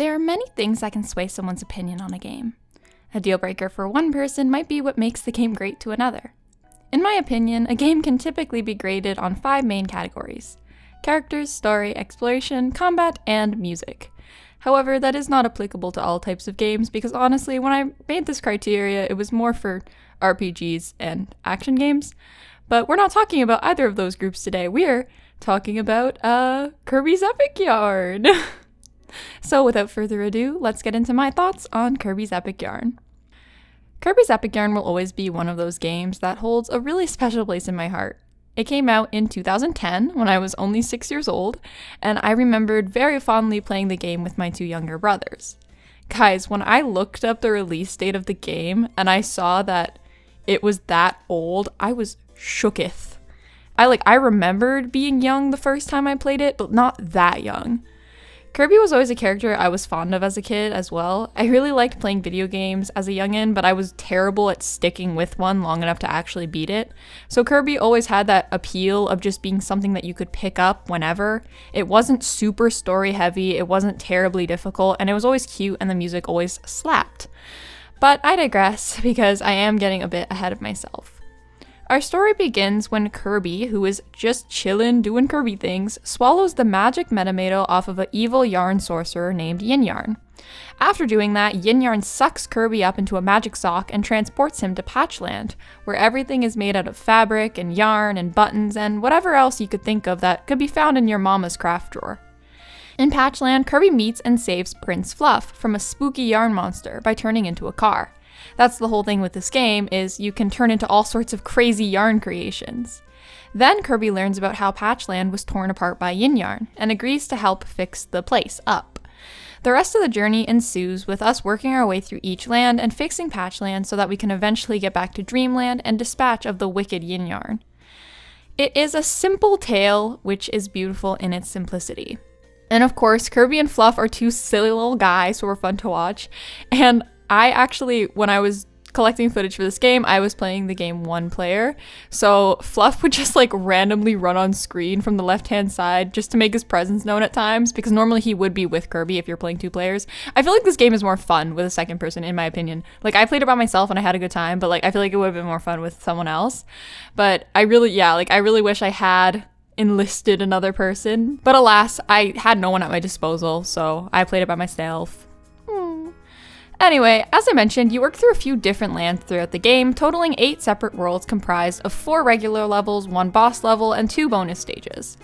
There are many things that can sway someone's opinion on a game. A deal breaker for one person might be what makes the game great to another. In my opinion, a game can typically be graded on 5 main categories: characters, story, exploration, combat, and music. However, that is not applicable to all types of games because honestly, when I made this criteria, it was more for RPGs and action games. But we're not talking about either of those groups today. We're talking about Kirby's Epic Yarn. So without further ado, let's get into my thoughts on Kirby's Epic Yarn. Kirby's Epic Yarn will always be one of those games that holds a really special place in my heart. It came out in 2010 when I was only 6 years old, and I remembered very fondly playing the game with my 2 younger brothers. Guys, when I looked up the release date of the game and I saw that it was that old, I was shooketh. I remembered being young the first time I played it, but not that young. Kirby was always a character I was fond of as a kid as well. I really liked playing video games as a youngin', but I was terrible at sticking with one long enough to actually beat it. So Kirby always had that appeal of just being something that you could pick up whenever. It wasn't super story heavy, it wasn't terribly difficult, and it was always cute and the music always slapped. But I digress because I am getting a bit ahead of myself. Our story begins when Kirby, who is just chillin' doing Kirby things, swallows the magic metamato off of an evil yarn sorcerer named Yin Yarn. After doing that, Yin Yarn sucks Kirby up into a magic sock and transports him to Patchland, where everything is made out of fabric and yarn and buttons and whatever else you could think of that could be found in your mama's craft drawer. In Patchland, Kirby meets and saves Prince Fluff from a spooky yarn monster by turning into a car. That's the whole thing with this game, is you can turn into all sorts of crazy yarn creations. Then Kirby learns about how Patchland was torn apart by Yin Yarn, and agrees to help fix the place up. The rest of the journey ensues with us working our way through each land and fixing Patchland so that we can eventually get back to Dreamland and dispatch of the wicked Yin Yarn. It is a simple tale, which is beautiful in its simplicity. And of course, Kirby and Fluff are 2 silly little guys who are fun to watch, and I actually, when I was collecting footage for this game, I was playing the game 1 player, so Fluff would just randomly run on screen from the left-hand side just to make his presence known at times, because normally he would be with Kirby if you're playing 2 players. I feel like this game is more fun with a second person, in my opinion. I played it by myself and I had a good time, but I feel like it would have been more fun with someone else. But I really wish I had enlisted another person, but alas, I had no one at my disposal, so I played it by myself. Anyway, as I mentioned, you work through a few different lands throughout the game, totaling 8 separate worlds comprised of 4 regular levels, 1 boss level, and 2 bonus stages.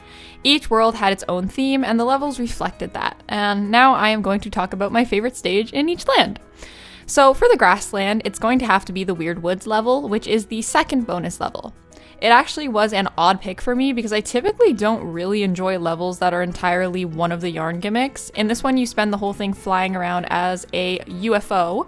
Each world had its own theme, and the levels reflected that, and now I am going to talk about my favorite stage in each land. So for the grassland, it's going to have to be the Weird Woods level, which is the 2nd bonus level. It actually was an odd pick for me because I typically don't really enjoy levels that are entirely one of the yarn gimmicks. In this one, you spend the whole thing flying around as a UFO,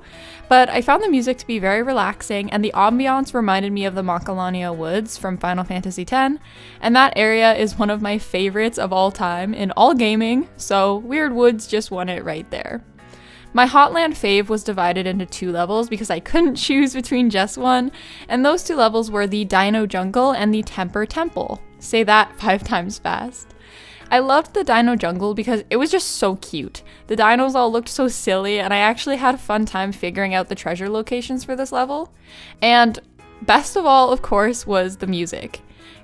but I found the music to be very relaxing and the ambiance reminded me of the Macalania Woods from Final Fantasy X, and that area is one of my favorites of all time in all gaming, so Weird Woods just won it right there. My Hotland fave was divided into 2 levels because I couldn't choose between just one, and those 2 levels were the Dino Jungle and the Temper Temple. Say that 5 times fast. I loved the Dino Jungle because it was just so cute. The dinos all looked so silly, and I actually had a fun time figuring out the treasure locations for this level. And best of all, of course, was the music.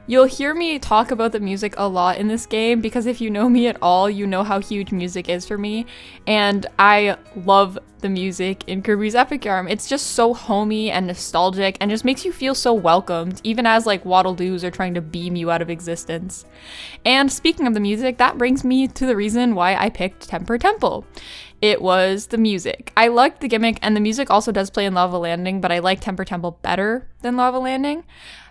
You'll hear me talk about the music a lot in this game because if you know me at all, you know how huge music is for me, and I love the music in Kirby's Epic Yarn. It's just so homey and nostalgic and just makes you feel so welcomed, even as Waddle-Doos are trying to beam you out of existence. And speaking of the music, that brings me to the reason why I picked Temper Temple. It was the music. I liked the gimmick, and the music also does play in Lava Landing, but I like Temper Temple better than Lava Landing.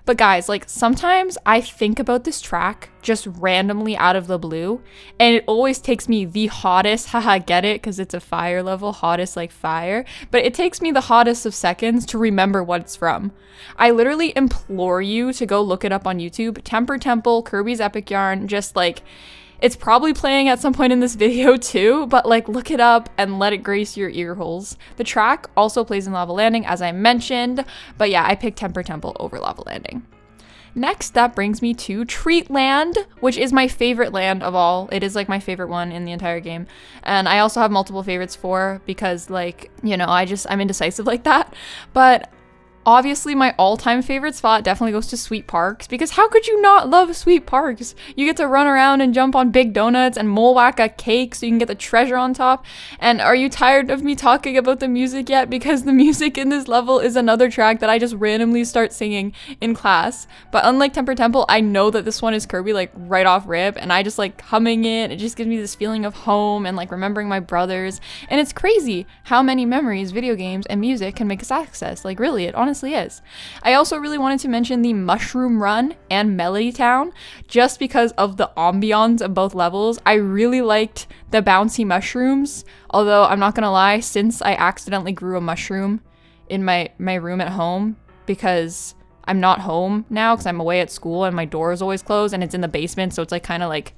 But guys, sometimes I think about this track just randomly out of the blue, and it always takes me the hottest, haha, get it, because it's a fire level, hottest like fire, but it takes me the hottest of seconds to remember what it's from. I literally implore you to go look it up on YouTube. Temper Temple, Kirby's Epic Yarn, just it's probably playing at some point in this video too, but look it up and let it grace your ear holes. The track also plays in Lava Landing, as I mentioned, but yeah, I picked Temper Temple over Lava Landing. Next, that brings me to Treatland, which is my favorite land of all. It is like my favorite one in the entire game. And I also have multiple favorites for because like, you know, I'm indecisive like that. But obviously, my all-time favorite spot definitely goes to Sweet Parks, because how could you not love Sweet Parks? You get to run around and jump on big donuts and mole whack a cake so you can get the treasure on top. And are you tired of me talking about the music yet? Because the music in this level is another track that I just randomly start singing in class. But unlike Temper Temple, I know that this one is Kirby like right off rip, and I just like humming it. It just gives me this feeling of home and like remembering my brothers. And it's crazy how many memories video games and music can make us access. Like really, it honestly is. I also really wanted to mention the Mushroom Run and Melody Town just because of the ambiance of both levels. I really liked the bouncy mushrooms, although I'm not gonna lie, since I accidentally grew a mushroom in my room at home because I'm not home now because I'm away at school and my door is always closed and it's in the basement, so it's kind of like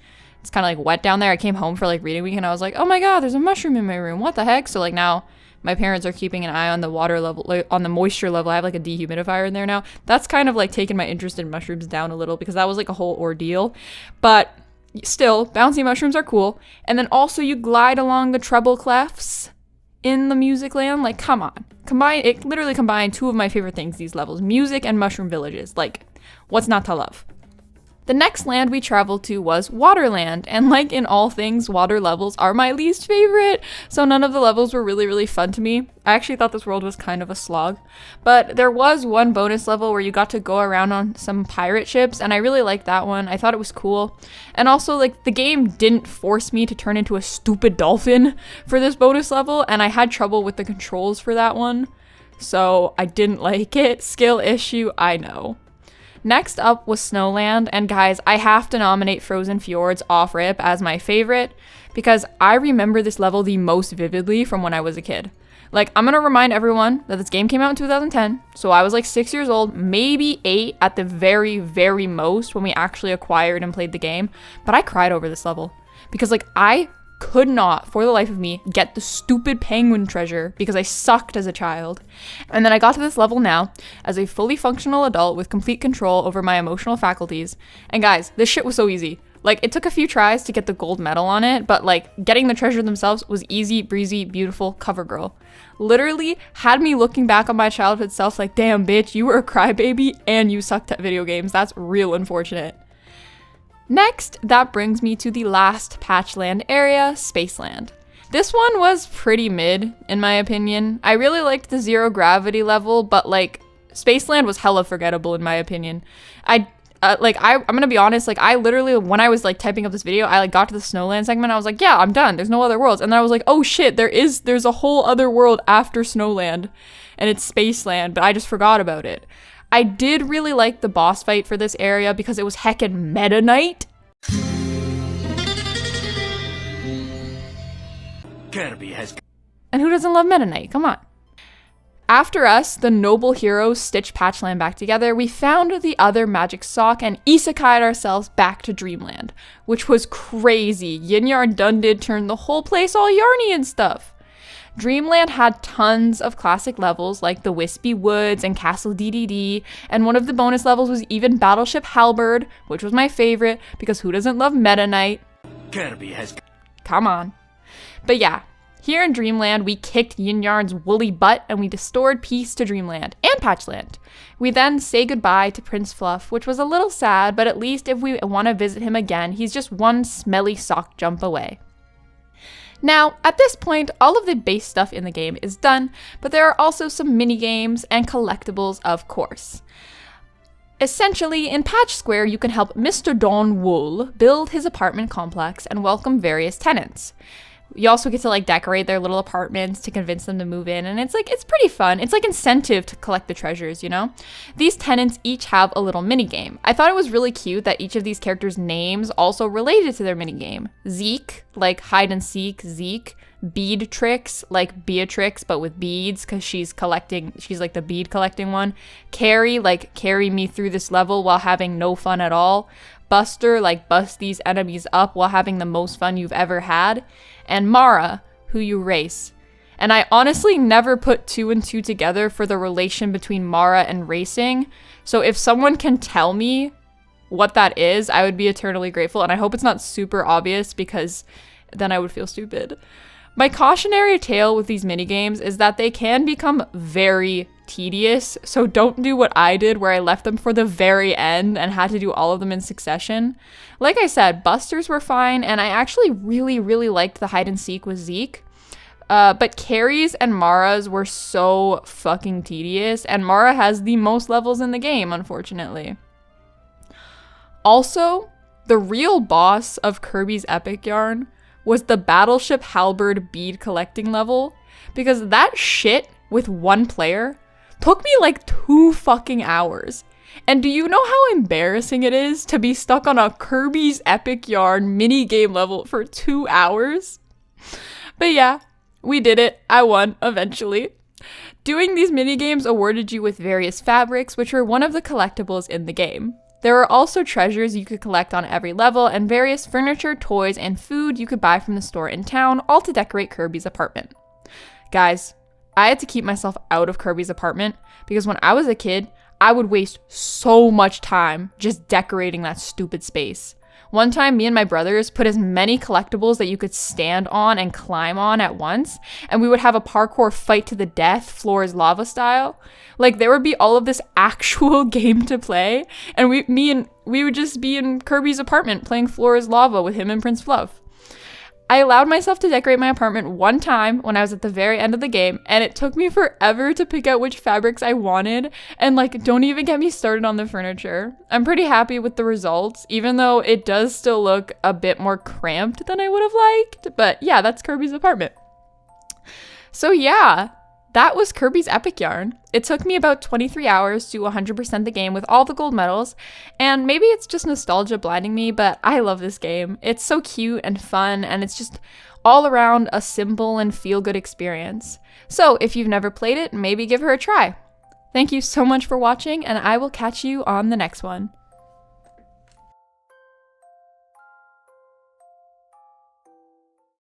wet down there. I came home for like reading week and I was like, oh my god, there's a mushroom in my room, what the heck? So like now my parents are keeping an eye on the water level, like on the moisture level. I have like a dehumidifier in there now. That's kind of like taken my interest in mushrooms down a little because that was like a whole ordeal. But still, bouncy mushrooms are cool. And then also you glide along the treble clefs in the music land. Like, come on. It literally combined two of my favorite things, these levels. Music and mushroom villages. Like, what's not to love? The next land we traveled to was Waterland, and like in all things, water levels are my least favorite, so none of the levels were really fun to me. I actually thought this world was kind of a slog, but there was one bonus level where you got to go around on some pirate ships, and I really liked that one. I thought it was cool, and also like the game didn't force me to turn into a stupid dolphin for this bonus level, and I had trouble with the controls for that one, so I didn't like it. Skill issue, I know. Next up was Snowland, and guys, I have to nominate Frozen Fjords off rip as my favorite because I remember this level the most vividly from when I was a kid. Like, I'm gonna remind everyone that this game came out in 2010, so I was like 6 years old, maybe 8 at the very most when we actually acquired and played the game, but I cried over this level because like I could not, for the life of me, get the stupid penguin treasure because I sucked as a child. And then I got to this level now as a fully functional adult with complete control over my emotional faculties. And guys, this shit was so easy. Like, it took a few tries to get the gold medal on it, but like getting the treasure themselves was easy, breezy, beautiful, cover girl. Literally had me looking back on my childhood self like, damn bitch, you were a crybaby and you sucked at video games. That's real unfortunate. Next, that brings me to the last Patchland area, Spaceland. This one was pretty mid, in my opinion. I really liked the zero gravity level, but like, Spaceland was hella forgettable in my opinion. I'm gonna be honest, like I literally, when I was like typing up this video, I like got to the Snowland segment, I was like, yeah, I'm done, there's no other worlds. And then I was like, oh shit, there's a whole other world after Snowland, and it's Spaceland, but I just forgot about it. I did really like the boss fight for this area because it was heckin' Meta Knight. Kirby has... And who doesn't love Meta Knight? Come on. After us, the noble heroes stitched Patchland back together, we found the other magic sock and isekai'd ourselves back to Dreamland, which was crazy. Yin Yarn Dun did turn the whole place all yarny and stuff. Dreamland had tons of classic levels like the Wispy Woods and Castle DDD, and one of the bonus levels was even Battleship Halberd, which was my favorite because who doesn't love Meta Knight? Kirby has... Come on. But yeah, here in Dreamland, we kicked Yin Yarn's woolly butt and we restored peace to Dreamland and Patchland. We then say goodbye to Prince Fluff, which was a little sad, but at least if we want to visit him again, he's just one smelly sock jump away. Now, at this point, all of the base stuff in the game is done, but there are also some mini-games and collectibles, of course. Essentially, in Patch Square, you can help Mr. Don Wool build his apartment complex and welcome various tenants. You also get to like decorate their little apartments to convince them to move in, and it's pretty fun. It's like incentive to collect the treasures, you know? These tenants each have a little mini game. I thought it was really cute that each of these characters' names also related to their mini game. Zeke, like hide and seek, Zeke. Bead Tricks, like Beatrix, but with beads, because she's like the bead collecting one. Carry, like carry me through this level while having no fun at all. Buster, like bust these enemies up while having the most fun you've ever had. And Mara, who you race. And I honestly never put 2 and 2 together for the relation between Mara and racing. So if someone can tell me what that is, I would be eternally grateful. And I hope it's not super obvious because then I would feel stupid. My cautionary tale with these minigames is that they can become very tedious. So don't do what I did where I left them for the very end and had to do all of them in succession. Like I said, Busters were fine. And I actually really, really liked the hide and seek with Zeke. But Carrie's and Mara's were so fucking tedious, and Mara has the most levels in the game, unfortunately. Also, the real boss of Kirby's Epic Yarn was the Battleship Halberd bead collecting level, because that shit with one player took me like 2 fucking hours. And do you know how embarrassing it is to be stuck on a Kirby's Epic Yarn mini game level for 2 hours? But yeah. We did it. I won, eventually. Doing these minigames awarded you with various fabrics, which were one of the collectibles in the game. There were also treasures you could collect on every level, and various furniture, toys, and food you could buy from the store in town, all to decorate Kirby's apartment. Guys, I had to keep myself out of Kirby's apartment, because when I was a kid, I would waste so much time just decorating that stupid space. One time, me and my brothers put as many collectibles that you could stand on and climb on at once, and we would have a parkour fight to the death, floor is lava style. Like, there would be all of this actual game to play, and we would just be in Kirby's apartment playing floor is lava with him and Prince Fluff. I allowed myself to decorate my apartment one time when I was at the very end of the game, and it took me forever to pick out which fabrics I wanted, and like, don't even get me started on the furniture. I'm pretty happy with the results, even though it does still look a bit more cramped than I would have liked, but yeah, that's Kirby's apartment. So yeah, that was Kirby's Epic Yarn. It took me about 23 hours to 100% the game with all the gold medals, and maybe it's just nostalgia blinding me, but I love this game. It's so cute and fun, and it's just all around a simple and feel-good experience. So if you've never played it, maybe give her a try. Thank you so much for watching, and I will catch you on the next one.